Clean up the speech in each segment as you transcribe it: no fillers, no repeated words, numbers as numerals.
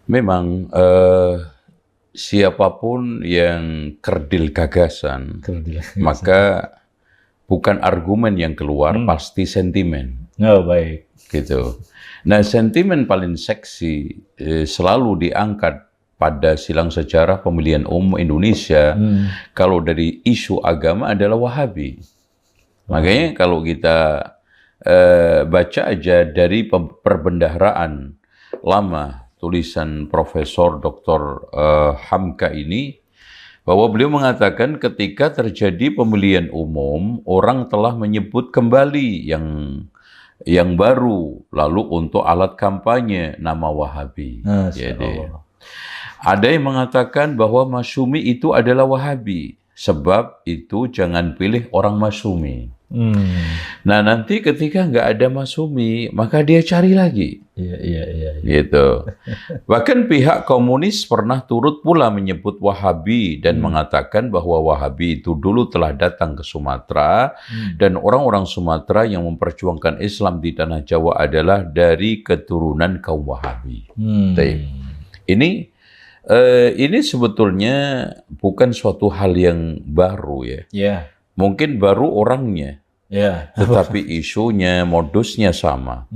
Memang siapapun yang kerdil gagasan, maka bukan argumen yang keluar, pasti sentimen. Oh, baik. Gitu. Nah, sentimen paling seksi selalu diangkat pada silang sejarah pemilihan umum Indonesia kalau dari isu agama adalah Wahabi. Makanya kalau kita baca aja dari perbendaharaan lama tulisan Profesor Dr. Hamka ini, bahwa beliau mengatakan ketika terjadi pemilihan umum, orang telah menyebut kembali yang baru, lalu untuk alat kampanye nama Wahabi. Jadi ada yang mengatakan bahwa Masyumi itu adalah Wahabi, sebab itu jangan pilih orang Masyumi. Nah, nanti ketika nggak ada Masyumi, maka dia cari lagi. Iya. Gitu. Bahkan pihak komunis pernah turut pula menyebut Wahabi dan mengatakan bahwa Wahabi itu dulu telah datang ke Sumatera dan orang-orang Sumatera yang memperjuangkan Islam di tanah Jawa adalah dari keturunan kaum Wahabi. Ini sebetulnya bukan suatu hal yang baru ya. Mungkin baru orangnya, tetapi isunya, modusnya sama.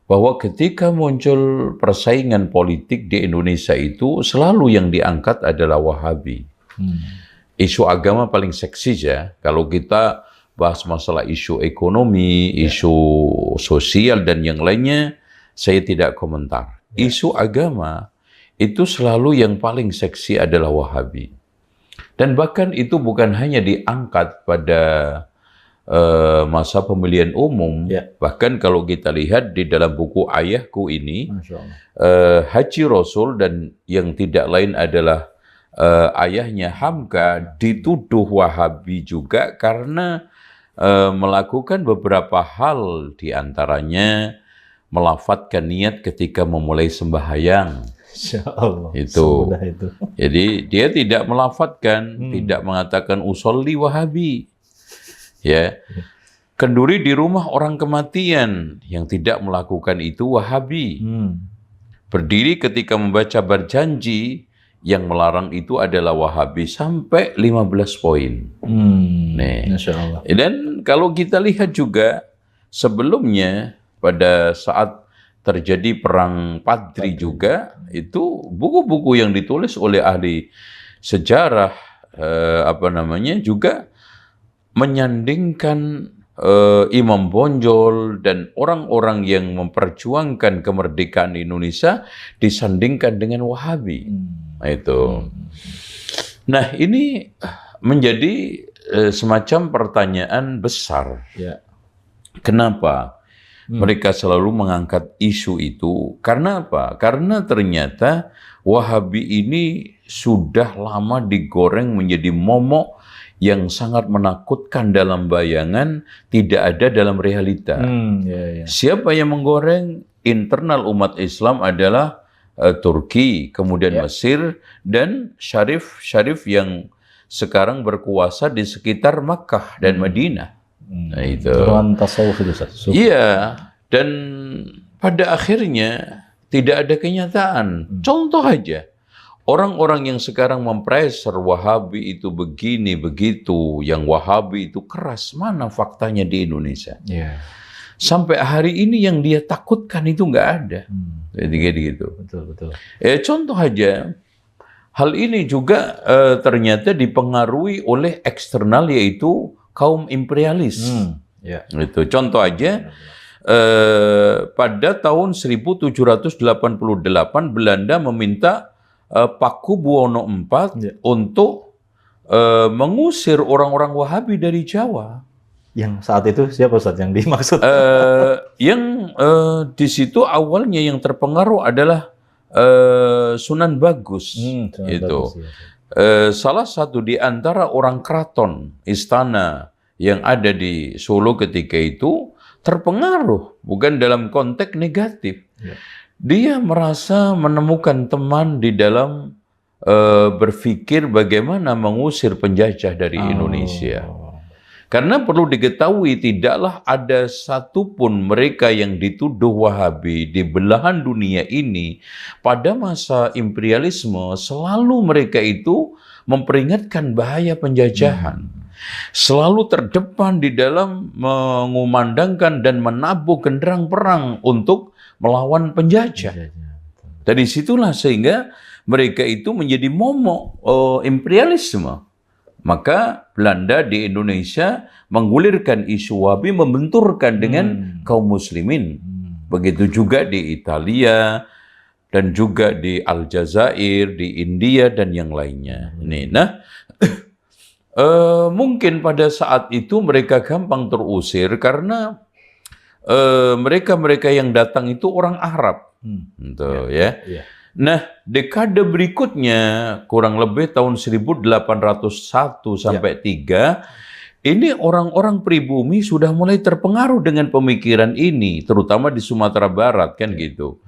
Bahwa ketika muncul persaingan politik di Indonesia itu selalu yang diangkat adalah Wahabi. Isu agama paling seksi ya. Kalau kita bahas masalah isu ekonomi, isu sosial dan yang lainnya, saya tidak komentar. Isu agama itu selalu yang paling seksi adalah Wahabi. Dan bahkan itu bukan hanya diangkat pada masa pemilihan umum, bahkan kalau kita lihat di dalam buku ayahku ini, Haji Rasul dan yang tidak lain adalah ayahnya Hamka dituduh Wahabi juga karena melakukan beberapa hal, diantaranya melafadzkan niat ketika memulai sembahyang. Itu. Jadi dia tidak melafadzkan, tidak mengatakan usolli Wahabi. Ya. Kenduri di rumah orang kematian, yang tidak melakukan itu Wahabi. Berdiri ketika membaca berjanji, yang melarang itu adalah Wahabi, sampai 15 poin. Nih. Dan kalau kita lihat juga sebelumnya pada saat terjadi perang Padri juga, itu buku-buku yang ditulis oleh ahli sejarah juga menyandingkan Imam Bonjol dan orang-orang yang memperjuangkan kemerdekaan Indonesia disandingkan dengan Wahabi. Nah, ini menjadi semacam pertanyaan besar. Kenapa mereka selalu mengangkat isu itu? Karena apa? Karena ternyata Wahabi ini sudah lama digoreng menjadi momok yang sangat menakutkan dalam bayangan, tidak ada dalam realita. Siapa yang menggoreng? Internal umat Islam adalah Turki, kemudian Mesir, dan syarif-syarif yang sekarang berkuasa di sekitar Makkah dan Madinah. Nah, itu. Iya, dan pada akhirnya tidak ada kenyataan. Contoh aja, orang-orang yang sekarang mempreser Wahabi itu begini, begitu, yang Wahabi itu keras, mana faktanya di Indonesia? Sampai hari ini yang dia takutkan itu nggak ada. Jadi gitu. Betul. Contoh aja, hal ini juga ternyata dipengaruhi oleh eksternal, yaitu kaum imperialis. Itu contoh aja, pada tahun 1788 Belanda meminta Paku Buwono IV untuk mengusir orang-orang Wahabi dari Jawa. Yang saat itu siapa Ustaz yang dimaksud? Yang di situ awalnya yang terpengaruh adalah Sunan Bagus. Itu. Salah satu di antara orang keraton istana yang ada di Solo ketika itu terpengaruh, bukan dalam konteks negatif. Dia merasa menemukan teman di dalam berpikir bagaimana mengusir penjajah dari Indonesia. Karena perlu diketahui tidaklah ada satupun mereka yang dituduh Wahabi di belahan dunia ini pada masa imperialisme selalu mereka itu memperingatkan bahaya penjajahan. Selalu terdepan di dalam mengumandangkan dan menabuh genderang perang untuk melawan penjajah. Dari situlah sehingga mereka itu menjadi momok imperialisme. Maka Belanda di Indonesia menggulirkan isu Wahabi, membenturkan dengan kaum muslimin. Begitu juga di Italia dan juga di Aljazair, di India dan yang lainnya. Nah, mungkin pada saat itu mereka gampang terusir karena mereka-mereka yang datang itu orang Arab. Gitu, ya. Nah, dekade berikutnya, kurang lebih tahun 1801 sampai 3, ini orang-orang pribumi sudah mulai terpengaruh dengan pemikiran ini, terutama di Sumatera Barat, kan gitu.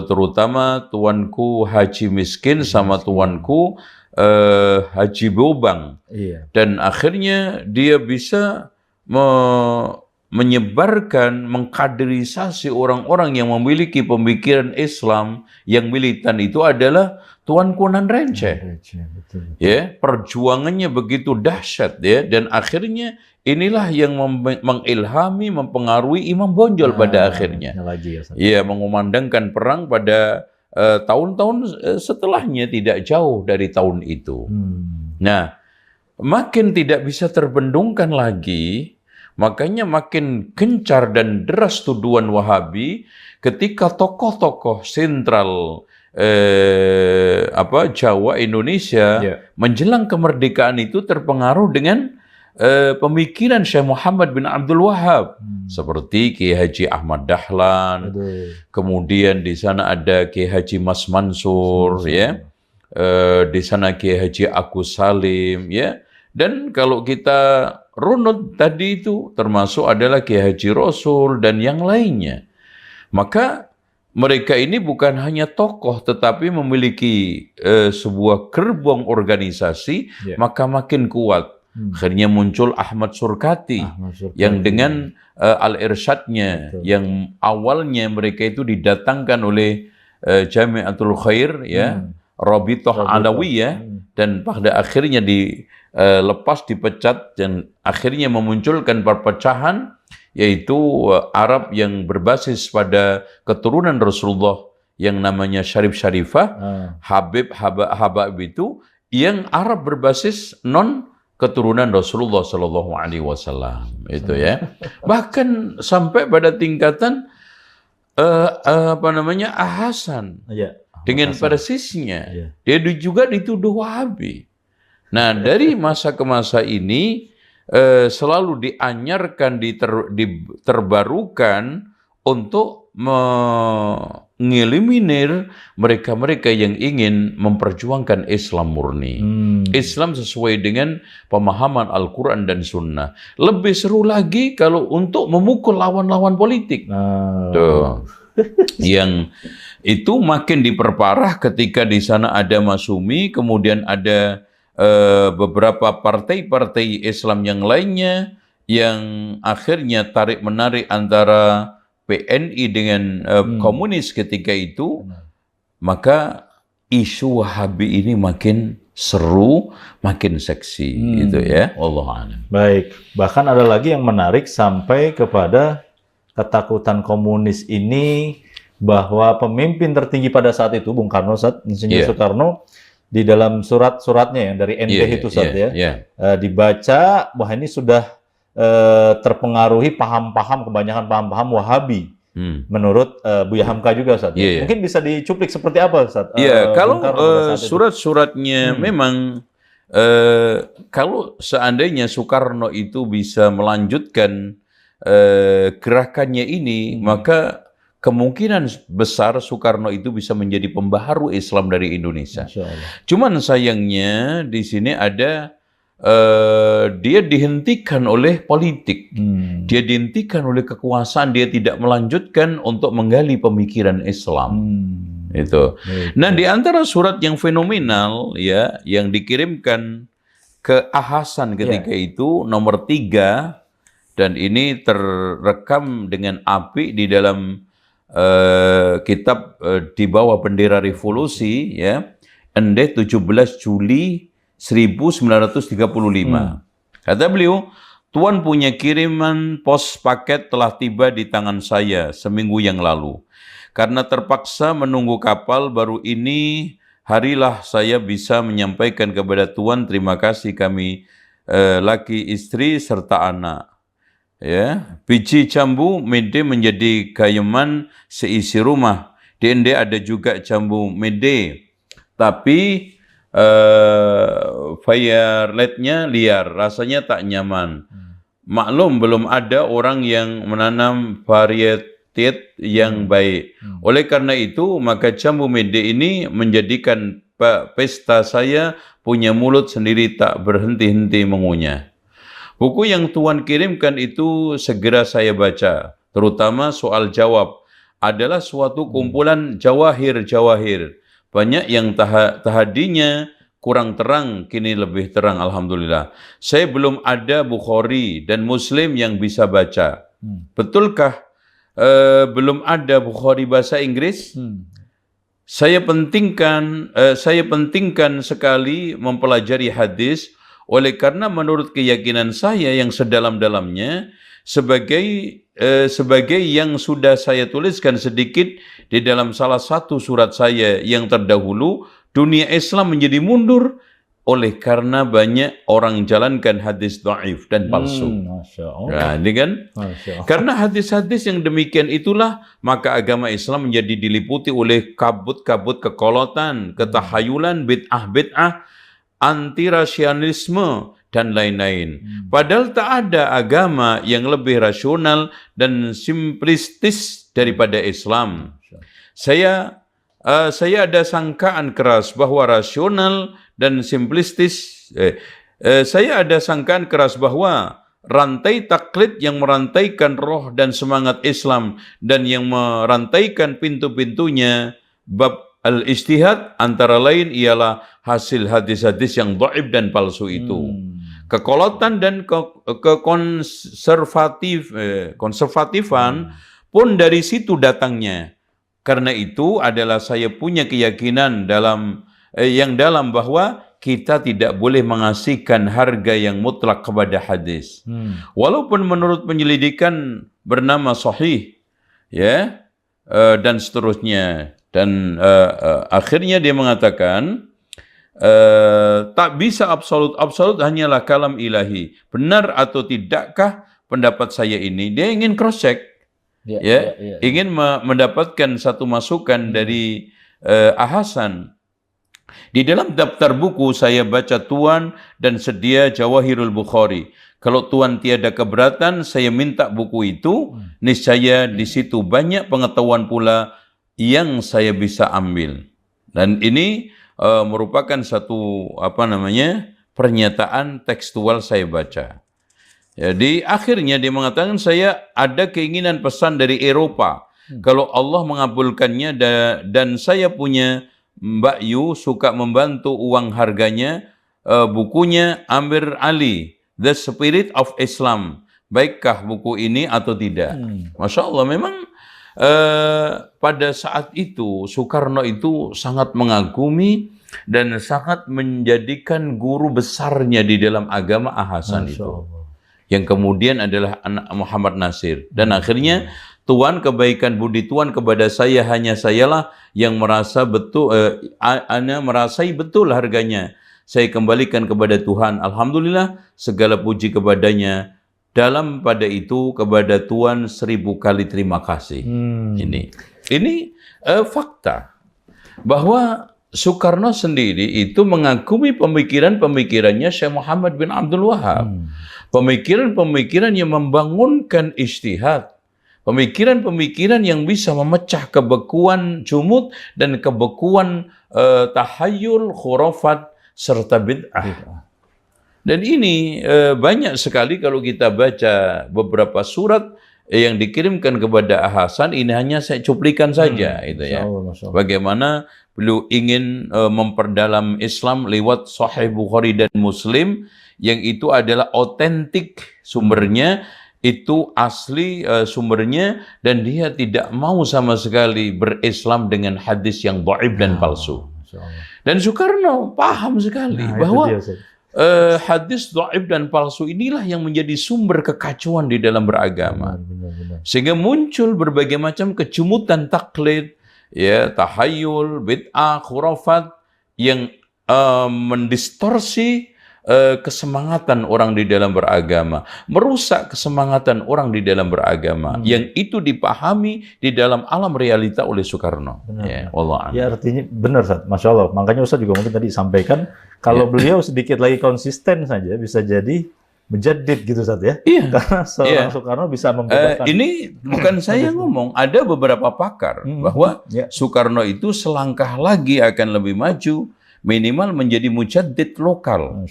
Terutama tuanku Haji Miskin sama tuanku Haji Bobang. Dan akhirnya dia bisa menyebarkan, mengkaderisasi orang-orang yang memiliki pemikiran Islam yang militan itu adalah Tuan Kunan Renceh. Ya, perjuangannya begitu dahsyat ya, dan akhirnya inilah yang mengilhami, mempengaruhi Imam Bonjol pada akhirnya. Ya, mengumandangkan perang pada tahun-tahun setelahnya, tidak jauh dari tahun itu. Nah, makin tidak bisa terbendungkan lagi. Makanya makin gencar dan deras tuduhan Wahabi ketika tokoh-tokoh sentral Jawa Indonesia menjelang kemerdekaan itu terpengaruh dengan pemikiran Syekh Muhammad bin Abdul Wahab, seperti Kiai Haji Ahmad Dahlan, kemudian di sana ada Kiai Haji Mas Mansur, ya, di sana Kiai Haji Agus Salim, ya. Dan kalau kita runut tadi itu termasuk adalah Kiai Haji Rasul dan yang lainnya. Maka mereka ini bukan hanya tokoh tetapi memiliki sebuah gerbong organisasi, maka makin kuat. Akhirnya muncul Ahmad Surkati, yang dengan al-irsyadnya yang awalnya mereka itu didatangkan oleh Jamiatul Khair, ya, Rabithah Alawiyah, dan pada akhirnya lepas dipecat dan akhirnya memunculkan perpecahan, yaitu Arab yang berbasis pada keturunan Rasulullah yang namanya Syarif Syarifah, Habib Habab itu yang Arab berbasis non keturunan Rasulullah Shallallahu Alaihi Wasallam itu, ya. Bahkan sampai pada tingkatan Ahasan dengan persisnya, dia juga dituduh Wahabi. Nah, dari masa ke masa ini selalu dianyarkan, diterbarukan untuk mengeliminir mereka-mereka yang ingin memperjuangkan Islam murni. Islam sesuai dengan pemahaman Al-Quran dan Sunnah. Lebih seru lagi kalau untuk memukul lawan-lawan politik. Tuh. Yang itu makin diperparah ketika di sana ada Masumi, kemudian ada beberapa partai-partai Islam yang lainnya yang akhirnya tarik-menarik antara PNI dengan komunis ketika itu, maka isu Wahabi ini makin seru, makin seksi, gitu ya. Wallahualam. Baik, bahkan ada lagi yang menarik sampai kepada ketakutan komunis ini bahwa pemimpin tertinggi pada saat itu, Bung Karno, Insinyur Soekarno, di dalam surat-suratnya yang dari ND itu dibaca bahwa ini sudah terpengaruhi paham-paham, kebanyakan paham-paham Wahabi. Menurut Buya Hamka juga, Ustaz. Mungkin bisa dicuplik seperti apa, Ustaz? Kalau surat-suratnya memang kalau seandainya Soekarno itu bisa melanjutkan gerakannya ini, maka kemungkinan besar Soekarno itu bisa menjadi pembaharu Islam dari Indonesia. Cuman sayangnya di sini ada dia dihentikan oleh politik, dia dihentikan oleh kekuasaan, dia tidak melanjutkan untuk menggali pemikiran Islam. Itu. Nah, di antara surat yang fenomenal ya yang dikirimkan keahasan ketika itu nomor 3, dan ini terrekam dengan apik di dalam kitab di bawah bendera revolusi, ya, Endeh 17 Juli 1935. Kata beliau, Tuan punya kiriman pos paket telah tiba di tangan saya seminggu yang lalu. Karena terpaksa menunggu kapal baru ini, harilah saya bisa menyampaikan kepada Tuan terima kasih kami laki, istri, serta anak. Ya, biji jambu mede menjadi gayeman seisi rumah. Di Endeh ada juga jambu mede, tapi violetnya liar, rasanya tak nyaman. Maklum belum ada orang yang menanam varietet yang baik. Oleh karena itu, maka jambu mede ini menjadikan pesta saya punya mulut sendiri tak berhenti-henti mengunyah. Buku yang Tuan kirimkan itu segera saya baca, terutama soal jawab. Adalah suatu kumpulan jawahir-jawahir. Banyak yang tadinya kurang terang, kini lebih terang, alhamdulillah. Saya belum ada Bukhari dan Muslim yang bisa baca. Betulkah belum ada Bukhari bahasa Inggris? Saya pentingkan sekali mempelajari hadis, oleh karena menurut keyakinan saya yang sedalam-dalamnya, sebagai yang sudah saya tuliskan sedikit di dalam salah satu surat saya yang terdahulu, dunia Islam menjadi mundur oleh karena banyak orang jalankan hadis dhaif dan palsu. Nah, ini kan? Karena hadis-hadis yang demikian itulah, maka agama Islam menjadi diliputi oleh kabut-kabut kekolotan, ketahayulan, bid'ah-bid'ah, anti-rasionalisme, dan lain-lain. Padahal tak ada agama yang lebih rasional dan simplistis daripada Islam. Saya ada sangkaan keras bahwa rasional dan simplistis, saya ada sangkaan keras bahwa rantai taklid yang merantaikan roh dan semangat Islam dan yang merantaikan pintu-pintunya bab al-ijtihad antara lain ialah hasil hadis-hadis yang dhaif dan palsu itu. Kekolotan dan konservatifan pun dari situ datangnya. Karena itu adalah saya punya keyakinan yang dalam bahwa kita tidak boleh mengasihkan harga yang mutlak kepada hadis. Walaupun menurut penyelidikan bernama sahih, ya, dan seterusnya. Dan akhirnya dia mengatakan, tak bisa absolut hanyalah kalam ilahi. Benar atau tidakkah pendapat saya ini? Dia ingin cross check, ingin mendapatkan satu masukan dari Hasan. Di dalam daftar buku saya baca Tuan dan sedia Jawahirul Bukhari. Kalau Tuan tiada keberatan, saya minta buku itu. Niscaya di situ banyak pengetahuan pula yang saya bisa ambil. Dan ini merupakan satu pernyataan tekstual saya baca. Jadi akhirnya dia mengatakan, saya ada keinginan pesan dari Eropa. Kalau Allah mengabulkannya dan saya punya Mbak Yu suka membantu uang harganya, bukunya Amir Ali, The Spirit of Islam. Baikkah buku ini atau tidak? Masya Allah, memang pada saat itu Soekarno itu sangat mengagumi dan sangat menjadikan guru besarnya di dalam agama Hasan itu, yang kemudian adalah anak Muhammad Nasir. Dan akhirnya Tuan, kebaikan budi Tuan kepada saya, hanya sayalah yang merasa betul, merasai betul harganya. Saya kembalikan kepada Tuhan. Alhamdulillah, segala puji kepadanya. Dalam pada itu kepada Tuan 1000 kali terima kasih. Ini fakta bahwa Soekarno sendiri itu mengagumi pemikirannya Syekh Muhammad bin Abdul Wahab. Pemikiran-pemikiran yang membangunkan ijtihad. Pemikiran-pemikiran yang bisa memecah kebekuan jumud dan kebekuan tahayul, khurafat, serta bid'ah. Dan ini banyak sekali kalau kita baca beberapa surat yang dikirimkan kepada Hasan, ini hanya saya cuplikan saja, itu ya. Bagaimana beliau ingin memperdalam Islam lewat Sahih Bukhari dan Muslim, yang itu adalah otentik sumbernya, itu asli sumbernya, dan dia tidak mau sama sekali berislam dengan hadis yang dhaif dan palsu. Dan Soekarno paham sekali bahwa hadis dhaif dan palsu inilah yang menjadi sumber kekacauan di dalam beragama. Sehingga muncul berbagai macam kecumutan taklid, ya, tahayul, bid'ah, khurafat yang mendistorsi kesemangatan orang di dalam beragama, merusak kesemangatan orang di dalam beragama, yang itu dipahami di dalam alam realita oleh Soekarno. Ya, artinya benar, Ustaz. Masya Allah. Makanya Ustaz juga mungkin tadi sampaikan, kalau beliau sedikit lagi konsisten saja, bisa jadi menjadid gitu, Ustaz, ya. Karena seorang Soekarno bisa membebaskan. Ini bukan saya ngomong, ada beberapa pakar bahwa Soekarno itu selangkah lagi akan lebih maju, minimal menjadi mujaddid lokal,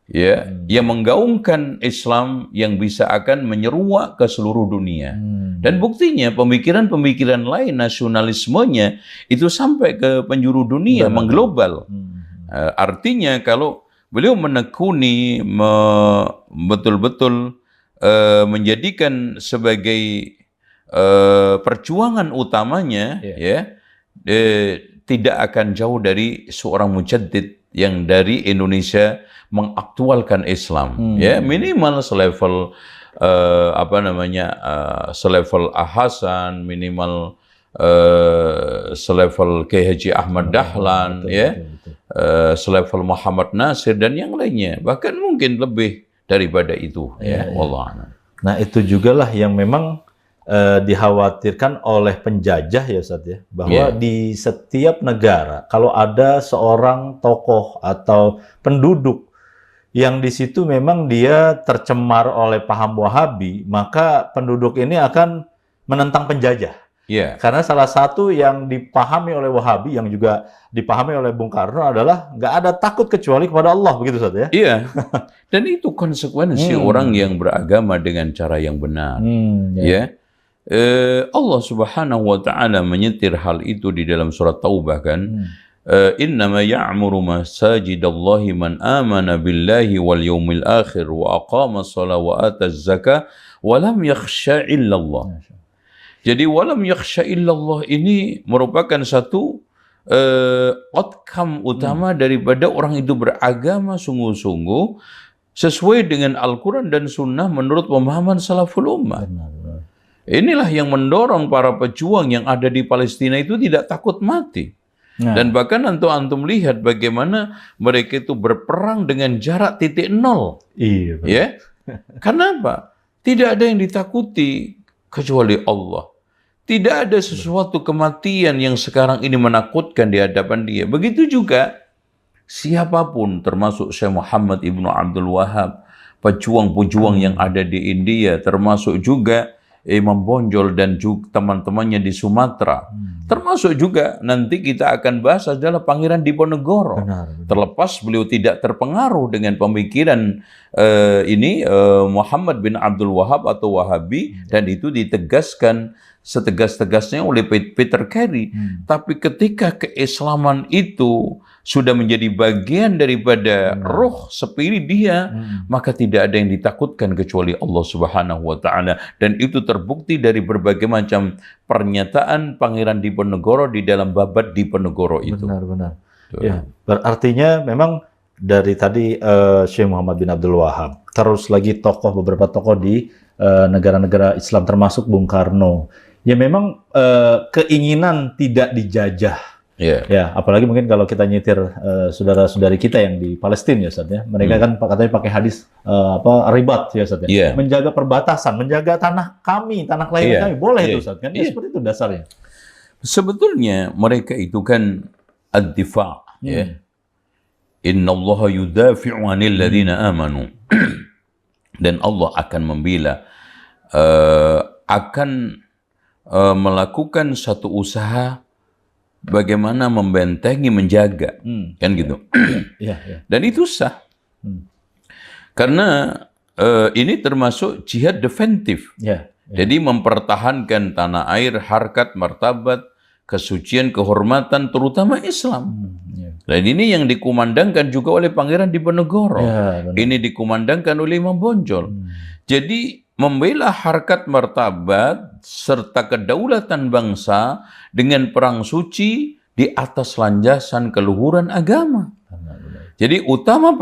ya, yang menggaungkan Islam yang bisa akan menyeruak ke seluruh dunia. Dan buktinya pemikiran-pemikiran lain, nasionalismenya itu sampai ke penjuru dunia, mengglobal. Artinya kalau beliau menekuni, betul-betul menjadikan sebagai perjuangan utamanya, tidak akan jauh dari seorang mujaddid yang dari Indonesia mengaktualkan Islam, ya, minimal selevel selevel Hasan, minimal selevel Kiai Haji Ahmad Dahlan, selevel Muhammad Nasir dan yang lainnya, bahkan mungkin lebih daripada itu, wallah. Nah, itu jugalah yang memang dikhawatirkan oleh penjajah, ya Ustaz, ya, bahwa di setiap negara kalau ada seorang tokoh atau penduduk yang di situ memang dia tercemar oleh paham Wahabi, maka penduduk ini akan menentang penjajah. Karena salah satu yang dipahami oleh Wahabi, yang juga dipahami oleh Bung Karno adalah nggak ada takut kecuali kepada Allah, begitu Ustaz, ya? Dan itu konsekuensi orang yang beragama dengan cara yang benar. Allah Subhanahu wa Ta'ala menyetir hal itu di dalam surat Taubah, kan? Innama ya'muru masajidallahi man amana billahi wal yawmil akhir wa aqama shalah wa ataz zakah wa lam yakhsha illallah. Jadi walam yakhsha illallah ini merupakan satu outcome utama daripada orang itu beragama sungguh-sungguh sesuai dengan Al-Quran dan Sunnah menurut pemahaman salaful ummah. Inilah yang mendorong para pejuang yang ada di Palestina itu tidak takut mati. Dan bahkan antum lihat bagaimana mereka itu berperang dengan jarak titik nol. Ya? Karena apa? Tidak ada yang ditakuti kecuali Allah. Tidak ada sesuatu kematian yang sekarang ini menakutkan di hadapan dia. Begitu juga siapapun, termasuk Syekh Muhammad Ibnu Abdul Wahab, pejuang-pejuang yang ada di India, termasuk juga Imam Bonjol dan juga teman-temannya di Sumatera. Termasuk juga nanti kita akan bahas adalah Pangeran Diponegoro. Terlepas beliau tidak terpengaruh dengan pemikiran Muhammad bin Abdul Wahab atau Wahabi, dan itu ditegaskan setegas-tegasnya oleh Peter Carey. Tapi ketika keislaman itu sudah menjadi bagian daripada roh spirit dia, maka tidak ada yang ditakutkan kecuali Allah Subhanahu wa Ta'ala. Dan itu terbukti dari berbagai macam pernyataan Pangeran Diponegoro di dalam babat Diponegoro itu. Benar-benar. Ya, berartinya memang dari tadi Syekh Muhammad bin Abdul Wahab, terus lagi beberapa tokoh di negara-negara Islam termasuk Bung Karno, ya memang keinginan tidak dijajah. Ya, apalagi mungkin kalau kita nyetir saudara-saudari kita yang di Palestina, ya Ustaz, ya. Mereka kan katanya pakai hadis ribat, ya Ustaz, ya. Menjaga perbatasan, menjaga tanah kami, tanah kelahiran kami. Boleh itu Ustaz, kan? Ya, seperti itu dasarnya. Sebetulnya mereka itu kan ad-difa', ya. Innallaha yudafi'u 'anil ladzina amanu. Dan Allah akan membela, akan melakukan satu usaha bagaimana membentengi, menjaga, kan gitu. Dan itu sah. Karena ini termasuk jihad defensif. Jadi mempertahankan tanah air, harkat, martabat, kesucian, kehormatan, terutama Islam. Dan ini yang dikumandangkan juga oleh Pangeran Diponegoro. Ini dikumandangkan oleh Imam Bonjol. Jadi membela harkat martabat serta kedaulatan bangsa dengan perang suci di atas landasan keluhuran agama. Jadi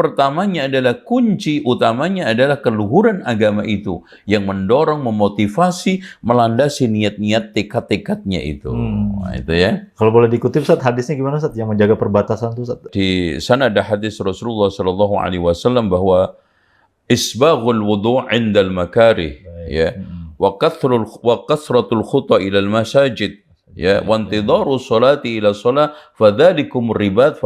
pertamanya adalah kunci utamanya adalah keluhuran agama itu yang mendorong, memotivasi, melandasi niat-niat tekad-tekadnya itu. Nah, itu ya. Kalau boleh dikutip Ustaz, hadisnya gimana Ustaz yang menjaga perbatasan itu Ustaz? Di sana ada hadis Rasulullah sallallahu alaihi wasallam bahwa isbaghul wudu' 'indal makarih, ya. Wa kasratul khuta ila al masajid, ya, wa intidharu sholati ila shalah fadzalikumur ribat,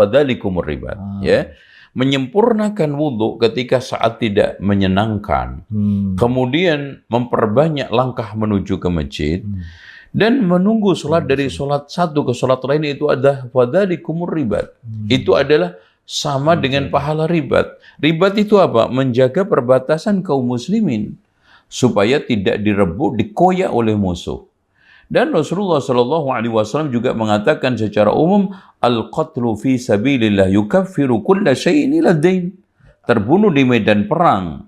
ya. Menyempurnakan wudhu ketika saat tidak menyenangkan, kemudian memperbanyak langkah menuju ke masjid, dan menunggu sholat dari sholat satu ke sholat lain, itu ada fadzalikumur ribat. Itu adalah sama dengan pahala ribat. Ribat itu apa? Menjaga perbatasan kaum muslimin supaya tidak direbut, dikoyak oleh musuh. Dan Rasulullah Shallallahu Alaihi Wasallam juga mengatakan secara umum, al-qatlu fi sabilillah yukaffiru kulla syai'in ila dain. Terbunuh di medan perang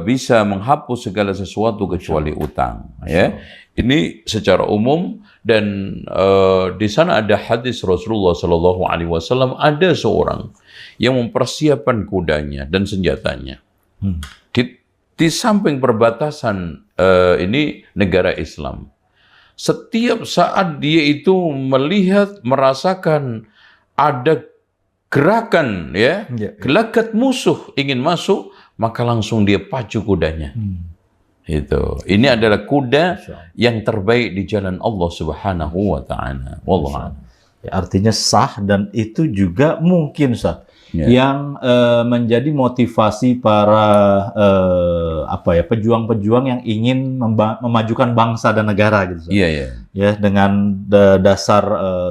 bisa menghapus segala sesuatu kecuali utang. Ya, ini secara umum. Dan di sana ada hadis Rasulullah Shallallahu Alaihi Wasallam, ada seorang yang mempersiapkan kudanya dan senjatanya di samping perbatasan ini negara Islam. Setiap saat dia itu melihat, merasakan ada gerakan, ya, gelagat musuh ingin masuk, maka langsung dia pacu kudanya. Itu. Ini adalah kuda yang terbaik di jalan Allah Subhanahu wa taala. Wallahu a'lam. Ya, artinya sah, dan itu juga mungkin Ustaz yang menjadi motivasi para pejuang-pejuang yang ingin memajukan bangsa dan negara gitu. Ya, dengan dasar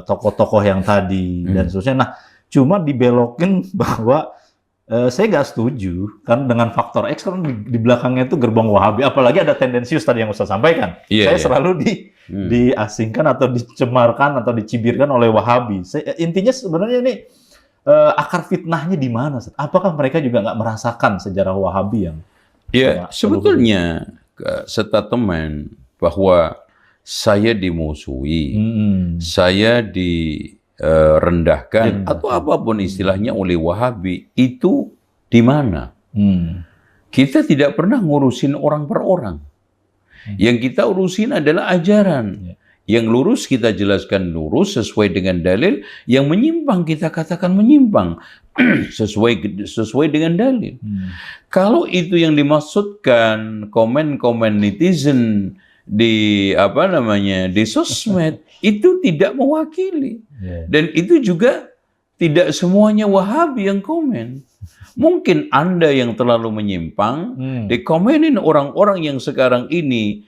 tokoh-tokoh yang tadi dan seterusnya. Nah, cuma dibelokin bahwa saya nggak setuju kan dengan faktor X, kan di belakangnya itu gerbong Wahabi, apalagi ada tendensius tadi yang Ustaz sampaikan. Saya selalu diasingkan atau dicemarkan atau dicibirkan oleh Wahabi. Intinya sebenarnya ini akar fitnahnya di mana? Apakah mereka juga nggak merasakan sejarah Wahabi yang? Ya, sebetulnya statement bahwa saya dimusuhi, saya direndahkan atau apapun istilahnya oleh Wahabi, itu di mana? Kita tidak pernah ngurusin orang per orang. Yang kita urusin adalah ajaran. Yang lurus kita jelaskan lurus sesuai dengan dalil, yang menyimpang kita katakan menyimpang sesuai dengan dalil. Kalau itu yang dimaksudkan komen-komen netizen di di sosmed, itu tidak mewakili. Dan itu juga tidak semuanya Wahabi yang komen. Mungkin Anda yang terlalu menyimpang dikomenin orang-orang yang sekarang ini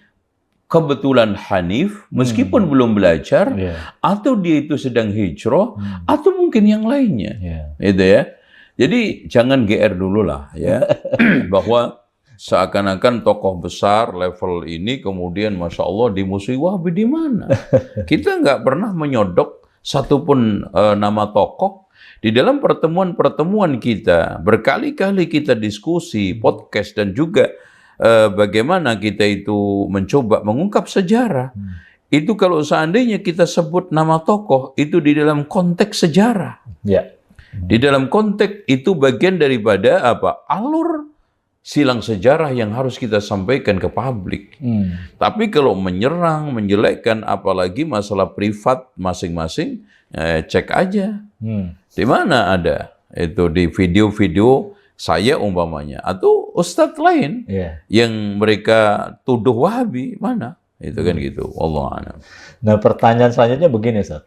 kebetulan Hanif, meskipun belum belajar, atau dia itu sedang hijrah, atau mungkin yang lainnya. Itu ya. Jadi jangan GR dulu lah ya, bahwa seakan-akan tokoh besar level ini kemudian Masya Allah dimusuhi Wahabi. Di mana? Kita nggak pernah menyodok satupun nama tokoh. Di dalam pertemuan-pertemuan kita, berkali-kali kita diskusi, podcast, dan juga bagaimana kita itu mencoba mengungkap sejarah. Itu kalau seandainya kita sebut nama tokoh, itu di dalam konteks sejarah. Di dalam konteks itu bagian daripada alur silang sejarah yang harus kita sampaikan ke publik. Tapi kalau menyerang, menjelekkan, apalagi masalah privat masing-masing, cek aja. Di mana ada itu di video-video saya umpamanya, atau ustadz lain yang mereka tuduh Wahabi, mana? Itu kan gitu. Wallahu a'lam. Nah, pertanyaan selanjutnya begini, Ustaz.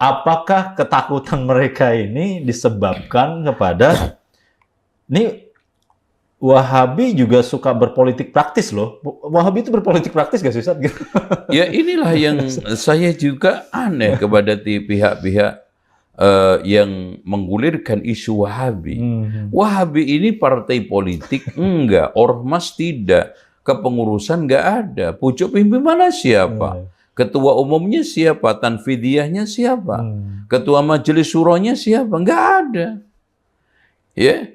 Apakah ketakutan mereka ini disebabkan kepada ini Wahabi juga suka berpolitik praktis loh. Wahabi itu berpolitik praktis gak sih, Ustaz? Ya, inilah yang saya juga aneh kepada pihak-pihak yang menggulirkan isu Wahabi. Wahabi ini partai politik enggak, ormas tidak, kepengurusan enggak ada, pucuk pimpinan siapa? Ketua umumnya siapa? Tanfidiyahnya siapa? Ketua majelis syuranya siapa? Nggak ada. Ya,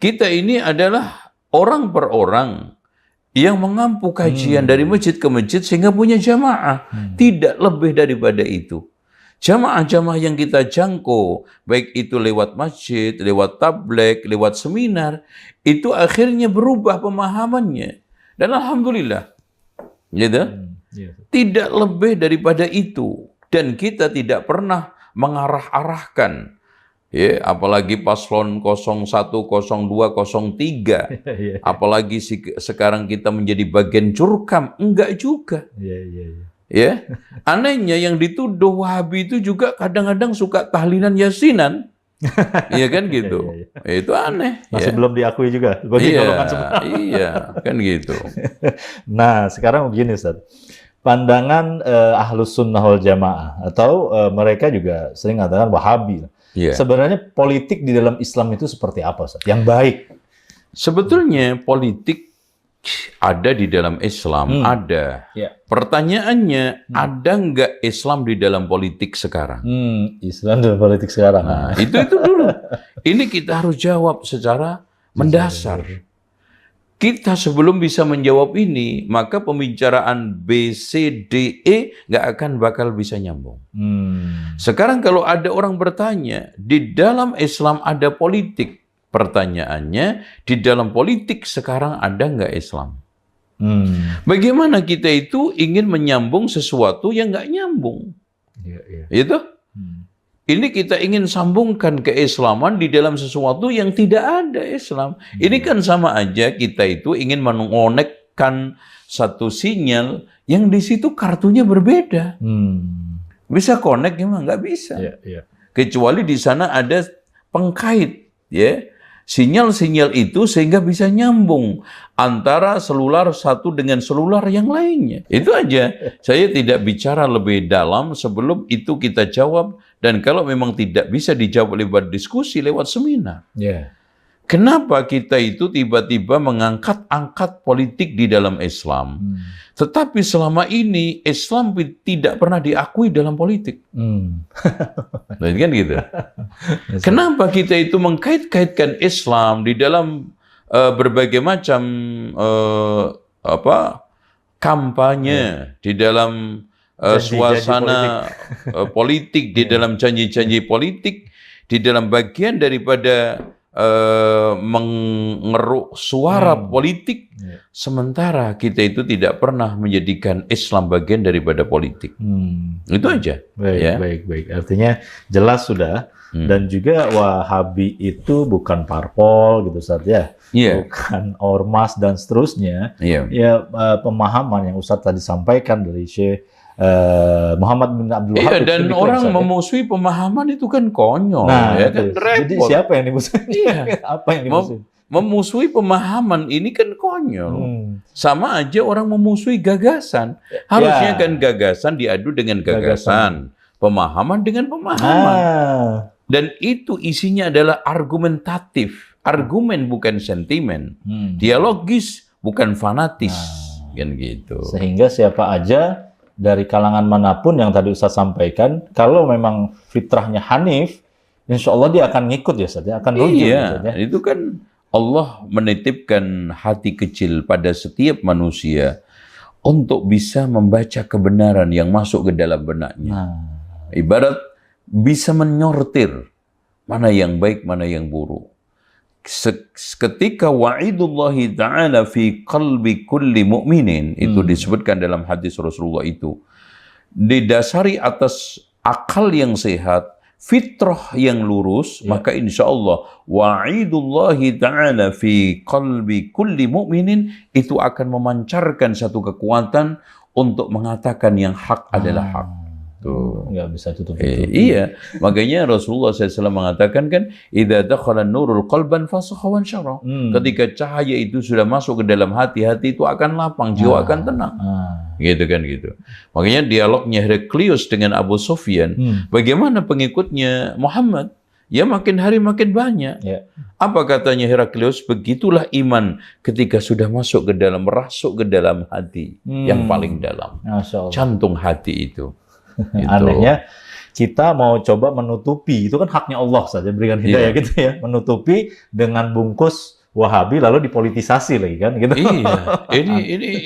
kita ini adalah orang per orang yang mengampu kajian dari masjid ke masjid sehingga punya jamaah. Tidak lebih daripada itu. Jamaah-jamaah yang kita jangkau, baik itu lewat masjid, lewat tabligh, lewat seminar, itu akhirnya berubah pemahamannya. Dan alhamdulillah, gitu. Tidak lebih daripada itu. Dan kita tidak pernah mengarah-arahkan. Ya, apalagi paslon 01, 02, 03. Apalagi sekarang kita menjadi bagian curkam. Enggak juga. Ya, anehnya yang dituduh Wahabi itu juga kadang-kadang suka tahlilan yasinan. Iya kan gitu. Itu aneh. Masih belum diakui juga. Iya, kan gitu. Nah, sekarang begini, Ustaz. Pandangan Ahlus Sunnah wal Jamaah atau mereka juga sering mengatakan Wahabi. Sebenarnya politik di dalam Islam itu seperti apa, Ustaz? Yang baik. Sebetulnya politik ada di dalam Islam, ada. Pertanyaannya, ada nggak Islam di dalam politik sekarang? Islam dalam politik sekarang. Nah, itu dulu. Ini kita harus jawab secara mendasar. Kita sebelum bisa menjawab ini, maka pembicaraan B, C, D, E nggak akan bakal bisa nyambung. Sekarang kalau ada orang bertanya, di dalam Islam ada politik. Pertanyaannya, di dalam politik sekarang ada nggak Islam? Bagaimana kita itu ingin menyambung sesuatu yang nggak nyambung? Itu? Ini kita ingin sambungkan keislaman di dalam sesuatu yang tidak ada Islam. Ini kan sama aja kita itu ingin mengonekkan satu sinyal yang di situ kartunya berbeda. Bisa connect emang nggak bisa. Kecuali di sana ada pengkait, ya. Sinyal-sinyal itu sehingga bisa nyambung antara selular satu dengan selular yang lainnya. Itu aja. Saya tidak bicara lebih dalam sebelum itu kita jawab. Dan kalau memang tidak bisa dijawab lewat diskusi, lewat seminar. Kenapa kita itu tiba-tiba mengangkat-angkat politik di dalam Islam? Tetapi selama ini Islam tidak pernah diakui dalam politik. Kan gitu. Kenapa kita itu mengkait-kaitkan Islam di dalam berbagai macam kampanye, di dalam suasana politik, di dalam janji-janji politik, di dalam bagian daripada mengeruk suara politik, sementara kita itu tidak pernah menjadikan Islam bagian daripada politik. Itu aja. Baik. Artinya jelas sudah. Dan juga Wahabi itu bukan parpol gitu, Ustaz, ya. Bukan ormas dan seterusnya. Ya, pemahaman yang Ustaz tadi sampaikan dari Syekh Muhammad bin Abdul Wahab. Dan orang memusuhi pemahaman itu kan konyol. Kan repot. Jadi siapa yang dimusuhi? Apa yang dimusuhi? Memusuhi pemahaman ini kan konyol. Sama aja orang memusuhi gagasan. Harusnya kan gagasan diadu dengan gagasan. Pemahaman dengan pemahaman. Dan itu isinya adalah argumentatif. Argumen bukan sentimen. Dialogis bukan fanatis. Kan gitu. Sehingga siapa aja dari kalangan manapun yang tadi Ustaz sampaikan, kalau memang fitrahnya Hanif, insya Allah dia akan ngikut ya Ustaz, dia akan rujuk. Itu kan Allah menitipkan hati kecil pada setiap manusia untuk bisa membaca kebenaran yang masuk ke dalam benaknya. Ibarat bisa menyortir mana yang baik, mana yang buruk. Ketika wa'idullahi ta'ala fi qalbi kulli mu'minin, itu disebutkan dalam hadis Rasulullah itu, didasari atas akal yang sehat, fitrah yang lurus, maka insya Allah wa'idullahi ta'ala fi qalbi kulli mu'minin itu akan memancarkan satu kekuatan untuk mengatakan yang hak adalah hak. Nggak bisa tutup. Iya, makanya Rasulullah SAW mengatakan kan, idza dakhala nurul qalban fasakha wa syarah. Ketika cahaya itu sudah masuk ke dalam hati itu akan lapang, jiwa akan tenang. Gitu kan gitu. Makanya dialognya Heraklius dengan Abu Sufyan, bagaimana pengikutnya Muhammad ya makin hari makin banyak. Ya. Apa katanya Heraklius? Begitulah iman ketika sudah masuk ke dalam, merasuk ke dalam hati yang paling dalam. Jantung hati itu. Anehnya, kita mau coba menutupi, itu kan haknya Allah saja, berikan hidayah gitu ya. Menutupi dengan bungkus Wahabi lalu dipolitisasi lagi kan gitu. Iya,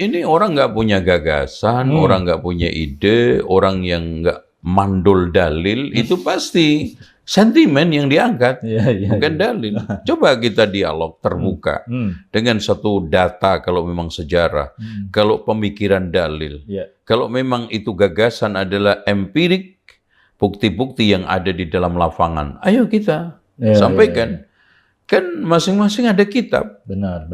ini orang nggak punya gagasan, orang nggak punya ide, orang yang nggak mandul dalil, itu pasti sentimen yang diangkat, bukan dalil. Coba kita dialog terbuka dengan satu data kalau memang sejarah, kalau pemikiran dalil, kalau memang itu gagasan adalah empirik, bukti-bukti yang ada di dalam lapangan, ayo kita sampaikan. Kan masing-masing ada kitab. Benar.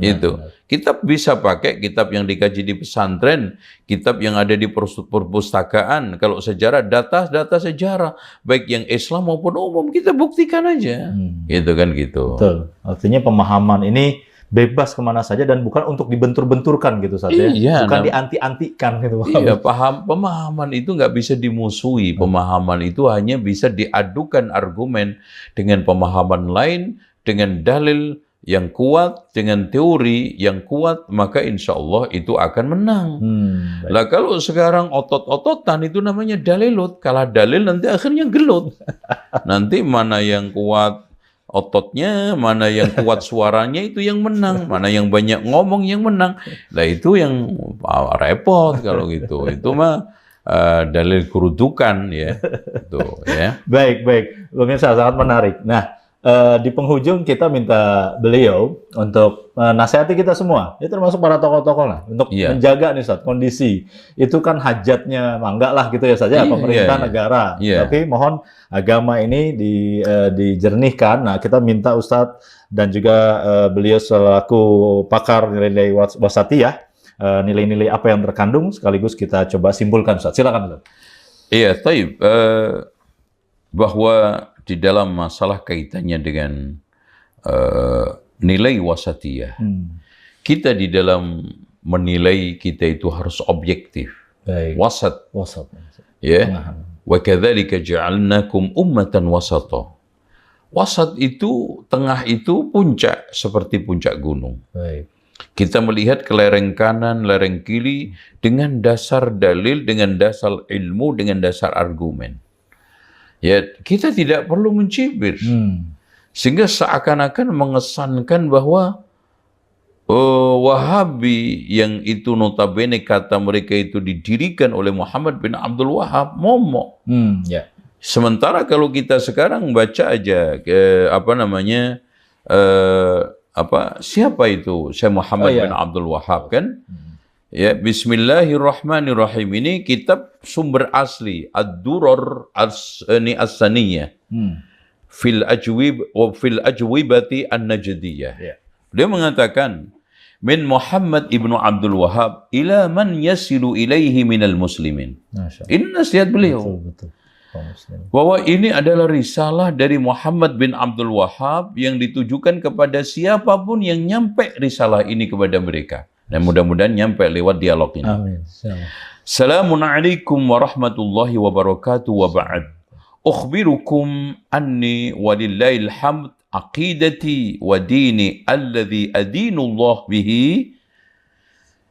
Kitab bisa pakai kitab yang dikaji di pesantren, kitab yang ada di perpustakaan. Kalau sejarah, data sejarah, baik yang Islam maupun umum, kita buktikan aja. Gitu kan gitu. Betul. Artinya pemahaman ini bebas kemana saja dan bukan untuk dibentur-benturkan gitu saja. Bukan dianti-antikan gitu. Iya, pemahaman itu nggak bisa dimusuhi. Pemahaman itu hanya bisa diadukan argumen dengan pemahaman lain, dengan dalil yang kuat, dengan teori yang kuat, maka insya Allah itu akan menang. Lah kalau sekarang otot-ototan itu namanya dalilut. Kalah dalil nanti akhirnya gelut. Nanti mana yang kuat ototnya, mana yang kuat suaranya itu yang menang, mana yang banyak ngomong yang menang. Lah itu yang repot kalau gitu. Itu mah dalil kerudukan ya. Tuh, ya. Baik. Pemirsa sangat menarik. Nah, di penghujung kita minta beliau untuk nasihati kita semua, itu termasuk para tokoh-tokoh lah, untuk menjaga nih Ustaz, kondisi itu kan hajatnya enggak lah gitu ya saja pemerintah negara, tapi mohon agama ini dijernihkan. Nah, kita minta Ustaz dan juga beliau selaku pakar nilai-nilai wasatiyah, nilai-nilai apa yang terkandung sekaligus kita coba simpulkan Ustaz. Silakan Ustaz. Iya, taib. Bahwa di dalam masalah kaitannya dengan nilai wasatiyah, kita di dalam menilai kita itu harus objektif. Wasat. Ya. Wa kadzalika ja'alnakum ummatan wasata. Wasat itu, tengah itu puncak, seperti puncak gunung. Kita melihat ke lereng kanan, lereng kiri dengan dasar dalil, dengan dasar ilmu, dengan dasar argumen. Ya, kita tidak perlu mencibir. Sehingga seakan-akan mengesankan bahwa Wahabi yang itu notabene kata mereka itu didirikan oleh Muhammad bin Abdul Wahab, momok. Sementara kalau kita sekarang baca aja siapa itu Syekh Muhammad bin Abdul Wahab kan? Ya, Bismillahirrahmanirrahim. Ini kitab sumber asli Ad-Durar As-Saniyah fil ajwibati an-najdiyah. Dia mengatakan min Muhammad ibnu Abdul Wahab ila man yasilu ilaihi minal muslimin. Ini nasihat beliau. Betul. Bahwa ini adalah risalah dari Muhammad bin Abdul Wahab yang ditujukan kepada siapapun yang nyampe risalah ini kepada mereka. Dan mudah-mudahan nyampe lewat dialog ini. Amin. Assalamualaikum warahmatullahi wabarakatuh wa ba'd. Ukhbirukum anni walillahil hamd aqidati wa dini alladhi adinullah bihi.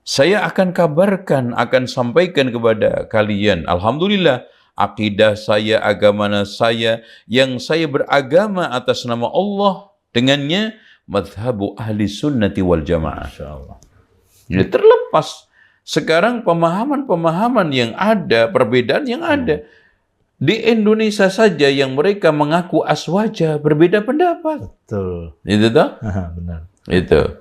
Saya akan kabarkan, akan sampaikan kepada kalian, alhamdulillah, akidah saya, agama saya, yang saya beragama atas nama Allah, dengannya madhabu ahli sunnati wal jamaah. Insyaallah. Jadi terlepas sekarang pemahaman-pemahaman yang ada, perbedaan yang ada. Di Indonesia saja yang mereka mengaku aswaja berbeda pendapat. Betul. Itu toh? Benar. Itu.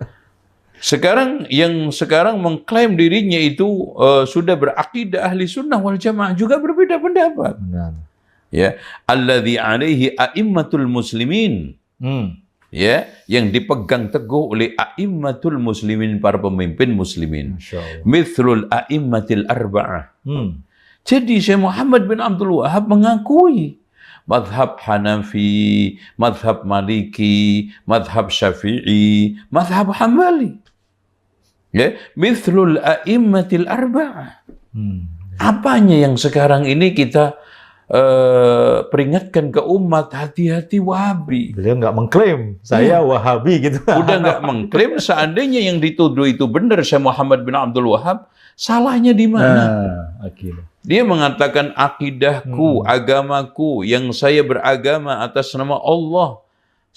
Sekarang yang sekarang mengklaim dirinya itu sudah berakidah ahli sunnah wal jamaah juga berbeda pendapat. Benar. Ya, alladzi alaihi a'immatul muslimin. Ya, yang dipegang teguh oleh a'immatul muslimin, para pemimpin muslimin. Mithlul a'immatil arba'ah. Jadi Syekh Muhammad bin Abdul Wahab mengakui madhab Hanafi, madhab Maliki, madhab Syafi'i, madhab Hambali. Ya, mithlul a'immatil arba'ah. Apanya yang sekarang ini kita peringatkan ke umat, hati-hati Wahabi. Beliau nggak mengklaim saya Wahabi gitu. Udah nggak mengklaim, seandainya yang dituduh itu benar Syekh Muhammad bin Abdul Wahab, salahnya di mana? Dia mengatakan akidahku, agamaku, yang saya beragama atas nama Allah,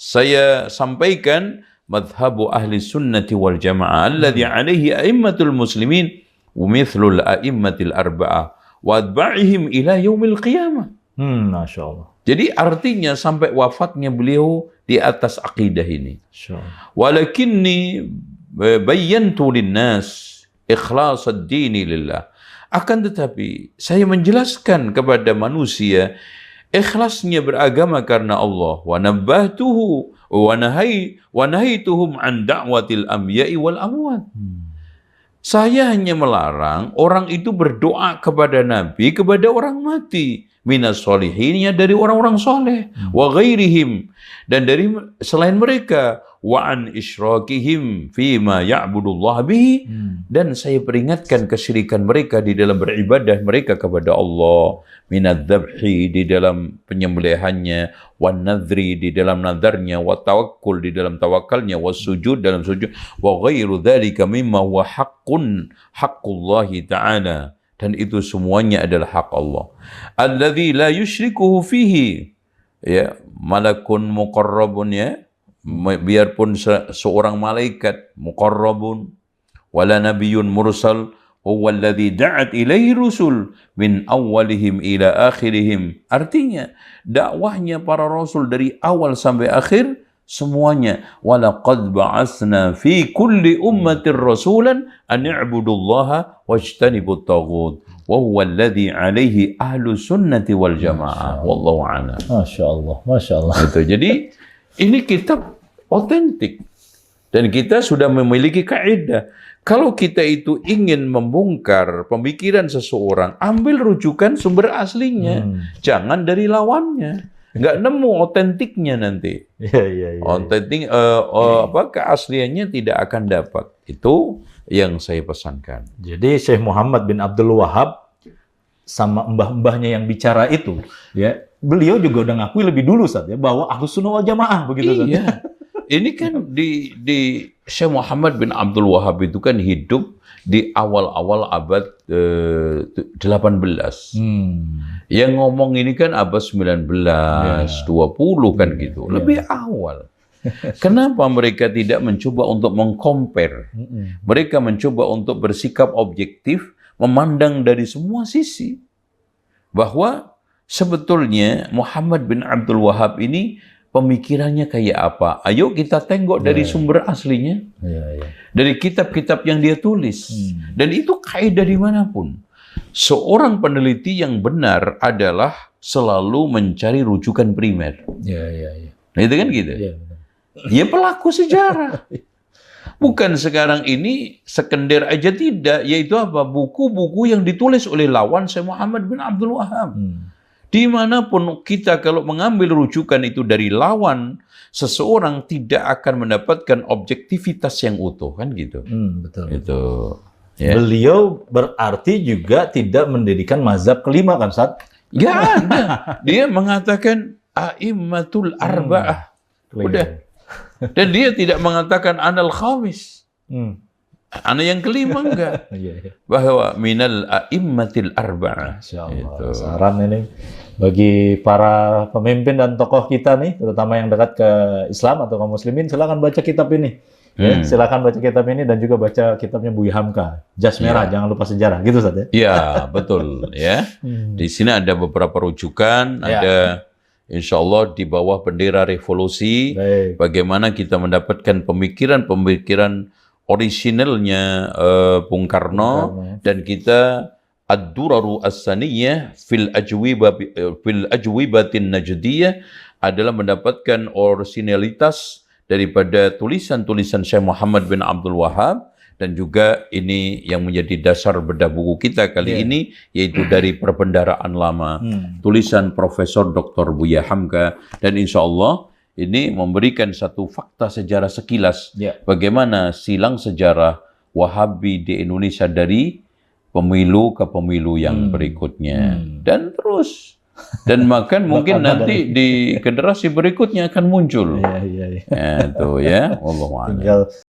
saya sampaikan madhabu ahli sunnati wal jamaah alladhi alaihi a'immatul muslimin wa mithlul a'immatil arba'ah wa adba'ihim ila yaumil qiyamah. Masya Allah. Jadi artinya sampai wafatnya beliau di atas akidah ini. Walakinni bayyantu linnas ikhlas ad-dini lillah. Akan tetapi saya menjelaskan kepada manusia ikhlasnya beragama karena Allah. Wa nabbahtuhu wa nahaytuhum an da'watil anbiya'i wal amwat. Saya hanya melarang orang itu berdoa kepada Nabi, kepada orang mati. Minas solihinnya dari orang-orang soleh. Wa ghairihim. Dan dari selain mereka. Wa an isyrakihim fima ya'budullah bihi. Dan saya peringatkan kesyirikan mereka di dalam beribadah mereka kepada Allah. Minad dhabhi di dalam penyembelihannya. Wa nadhri di dalam nadarnya. Wa tawakkul di dalam tawakalnya. Wa sujud dalam sujud. Wa ghairu dhalika mimma huwa haqqullahi ta'ala. Dan itu semuanya adalah hak Allah. Alladzi la yusyrikuhu fihi. Ya, malakun muqarrabun ya. Biarpun seorang malaikat muqarrabun wala nabiyyun mursal huwa alladzi da'at ilaihi rusul min awwalihim ila akhirihim. Artinya dakwahnya para rasul dari awal sampai akhir semuanya. Walaqad ba'atsna fi kulli ummatin rasulan an i'budullaha wajtanibut taghut wa huwa alladzi 'alaihi ahlu sunnati wal jamaah. Wallahu a'lam. Masya Allah. Itu. Jadi ini kitab otentik dan kita sudah memiliki kaidah. Kalau kita itu ingin membongkar pemikiran seseorang, ambil rujukan sumber aslinya, jangan dari lawannya. Nggak nemu otentiknya nanti. Otentik keasliannya tidak akan dapat. Itu yang saya pesankan. Jadi Syekh Muhammad bin Abdul Wahab sama mbah-mbahnya yang bicara itu, ya beliau juga udah ngakui lebih dulu Ustaz ya bahwa Ahlus Sunnah wal Jamaah begitu. Iya. Ini kan di Syekh Muhammad bin Abdul Wahab itu kan hidup di awal-awal abad 18. Yang ngomong ini kan abad 19, 20 kan gitu. Lebih awal. Kenapa mereka tidak mencoba untuk mengcompare? Mereka mencoba untuk bersikap objektif, memandang dari semua sisi. Bahwa sebetulnya Muhammad bin Abdul Wahab ini pemikirannya kayak apa? Ayo kita tengok dari sumber aslinya. Dari kitab-kitab yang dia tulis. Dan itu kaidah dimanapun. Seorang peneliti yang benar adalah selalu mencari rujukan primer. Nah, itu kan gitu. Dia pelaku sejarah. Bukan sekarang ini sekender aja tidak, yaitu apa? Buku-buku yang ditulis oleh lawan Syekh Muhammad bin Abdul Wahab. Dimanapun kita kalau mengambil rujukan itu dari lawan, seseorang tidak akan mendapatkan objektivitas yang utuh, kan gitu. Betul. Itu. Ya. Beliau berarti juga tidak mendirikan mazhab kelima kan, Ustaz? Ya ada. Dia mengatakan a'immatul arba'ah. Udah. Dan dia tidak mengatakan anal khamis. Ana yang kelima enggak. Bahwa minal a'immatil arba'ah. Insyaallah. Saran ini bagi para pemimpin dan tokoh kita nih, terutama yang dekat ke Islam atau kaum muslimin, silakan baca kitab ini. Ya, silakan baca kitab ini dan juga baca kitabnya Buya Hamka, Jas Merah, jangan lupa sejarah, gitu Ustaz ya. Iya, betul ya. Di sini ada beberapa rujukan, ada insya Allah di bawah bendera revolusi, bagaimana kita mendapatkan pemikiran-pemikiran orisinalnya Bung Karno, dan kita ad-duraru as-saniyah fil ajwibatin najdiyah adalah mendapatkan orisinalitas daripada tulisan-tulisan Syekh Muhammad bin Abdul Wahab, dan juga ini yang menjadi dasar bedah buku kita kali ini, yaitu dari Perbendaharaan Lama, tulisan Profesor Dr. Buya Hamka, dan insya Allah ini memberikan satu fakta sejarah sekilas bagaimana silang sejarah Wahabi di Indonesia dari pemilu ke pemilu yang berikutnya. Dan terus Dan makan mungkin nanti di generasi berikutnya akan muncul. Iya. Itu ya, Allah. Tinggal